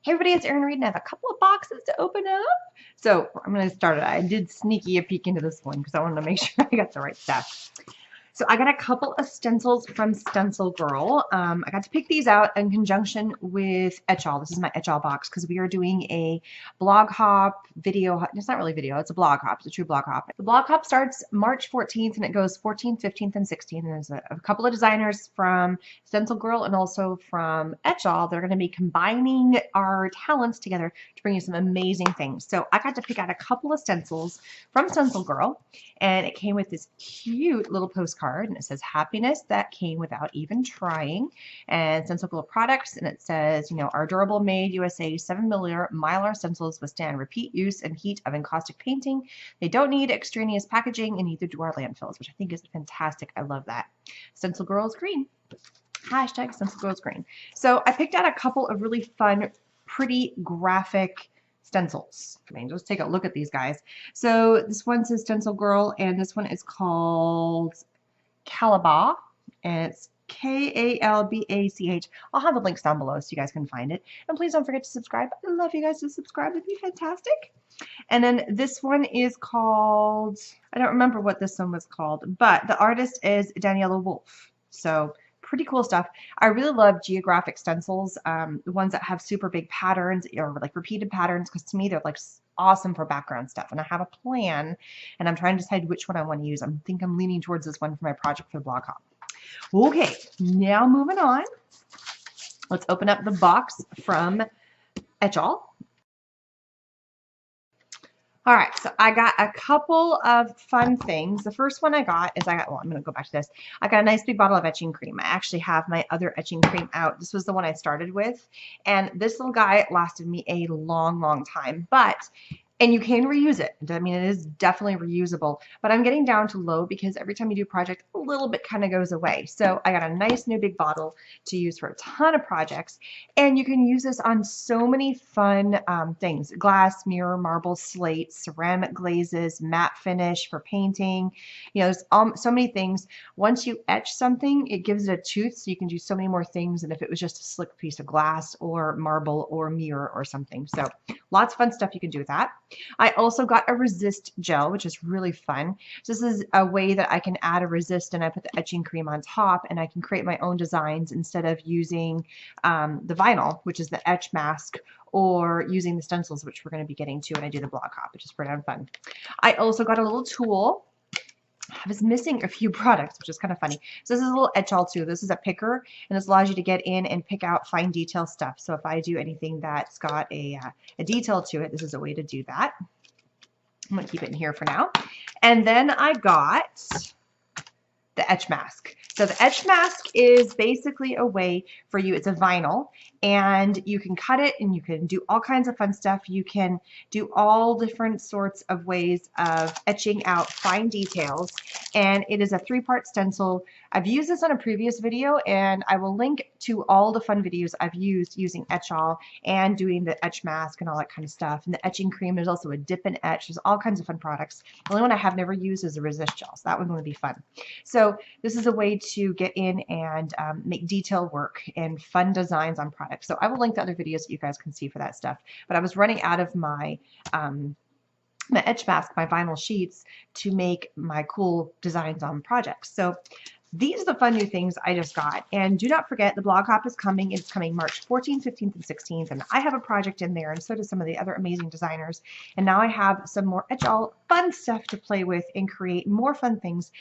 Hey everybody, it's Erin Reed and I have a couple of boxes to open up. So I'm going to start it. I did sneaky a peek into this one because I wanted to make sure I got the right stuff. So I got a couple of stencils from Stencil Girl. I got to pick these out in conjunction with Etchall. This is my Etchall box because we are doing a blog hop video. It's not really video, it's a blog hop. It's a true blog hop. The blog hop starts March 14th and it goes 14th, 15th, and 16th. And there's a couple of designers from Stencil Girl and also from Etchall. They're going to be combining our talents together to bring you some amazing things. So I got to pick out a couple of stencils from Stencil Girl, and it came with this cute little postcard. And it says happiness that came without even trying, and Stencil Girl products, and it says, you know, our durable made USA 7 mylar stencils withstand repeat use and heat of encaustic painting. They don't need extraneous packaging and neither do our landfills, which I think is fantastic. I love that. Stencil Girl's green. Hashtag Stencil Girl's green. So I picked out a couple of really fun, pretty graphic stencils. I mean, just take a look at these guys. So this one says Stencil Girl, and this one is called Calabash, and it's Kalbach. I'll have the links down below so you guys can find it. And please don't forget to subscribe. I love you guys to subscribe. It'd be fantastic. And then this one is called, I don't remember what this one was called, but the artist is Daniela Wolf. So pretty cool stuff. I really love geographic stencils, the ones that have super big patterns or like repeated patterns, because to me they're like awesome for background stuff. And I have a plan and I'm trying to decide which one I want to use. I think I'm leaning towards this one for my project for the blog hop. Okay, now moving on. Let's open up the box from Etchall. All right, so I got a couple of fun things. The first one I got is well, I'm going to go back to this. I got a nice big bottle of etching cream. I actually have my other etching cream out. This was the one I started with, and this little guy lasted me a long, long time, and you can reuse it. I mean, it is definitely reusable, but I'm getting down to low because every time you do a project, a little bit kind of goes away. So I got a nice new big bottle to use for a ton of projects, and you can use this on so many fun things: glass, mirror, marble, slate, ceramic glazes, matte finish for painting. You know, there's so many things. Once you etch something, it gives it a tooth, so you can do so many more things than if it was just a slick piece of glass or marble or mirror or something. So lots of fun stuff you can do with that. I also got a resist gel, which is really fun. So this is a way that I can add a resist and I put the etching cream on top, and I can create my own designs instead of using the vinyl, which is the etch mask, or using the stencils, which we're going to be getting to when I do the blog hop, which is pretty fun. I also got a little tool. I was missing a few products, which is kind of funny. So this is a little Etchall too. This is a picker, and this allows you to get in and pick out fine detail stuff. So if I do anything that's got a detail to it, this is a way to do that. I'm going to keep it in here for now. And then I got the etch mask. So the etch mask is basically a way for you, it's a vinyl, and you can cut it and you can do all kinds of fun stuff. You can do all different sorts of ways of etching out fine details, and it is a 3-part stencil. I've used this on a previous video, and I will link to all the fun videos I've used using Etchall and doing the etch mask and all that kind of stuff. And the etching cream, there's also a dip and etch. There's all kinds of fun products. The only one I have never used is the resist gel, so that one's going to be fun. So this is a way to get in and make detail work and fun designs on products. So I will link to other videos that you guys can see for that stuff. But I was running out of my my etch mask, my vinyl sheets, to make my cool designs on projects. So these are the fun new things I just got. And do not forget, the blog hop is coming. It's coming March 14th, 15th, and 16th. And I have a project in there, and so do some of the other amazing designers. And now I have some more Etchall fun stuff to play with and create more fun things.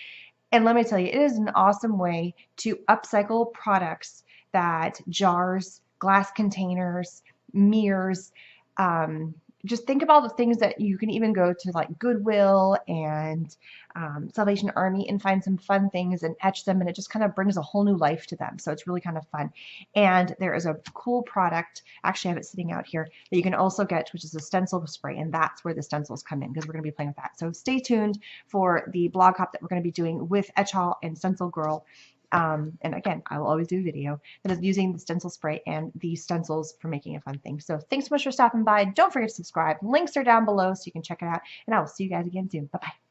And let me tell you, it is an awesome way to upcycle products, that jars, glass containers, mirrors. Just think about the things that you can even go to like Goodwill and Salvation Army and find some fun things and etch them, and it just kind of brings a whole new life to them. So it's really kind of fun. And there is a cool product, actually I have it sitting out here, that you can also get, which is a stencil spray, and that's where the stencils come in, because we're going to be playing with that. So stay tuned for the blog hop that we're going to be doing with Etchall and Stencil Girl. And again, I will always do a video that is using the stencil spray and the stencils for making a fun thing. So thanks so much for stopping by. Don't forget to subscribe. Links are down below so you can check it out. And I will see you guys again soon. Bye-bye.